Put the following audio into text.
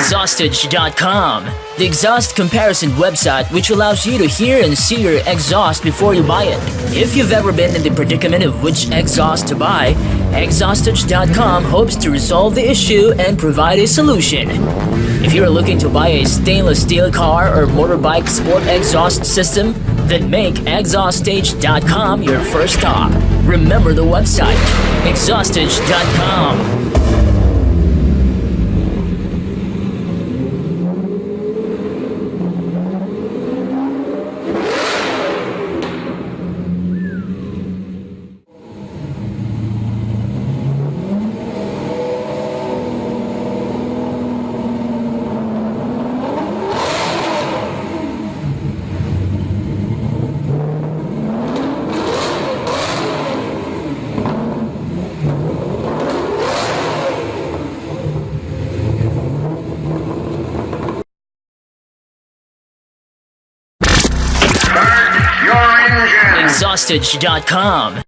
Exhaustage.com, the exhaust comparison website which allows you to hear and see your exhaust before you buy it. If you've ever been in the predicament of which exhaust to buy, Exhaustage.com hopes to resolve the issue and provide a solution. If you're looking to buy a stainless steel car or motorbike sport exhaust system, then make Exhaustage.com your first stop. Remember the website, Exhaustage.com. Exhaustage.com.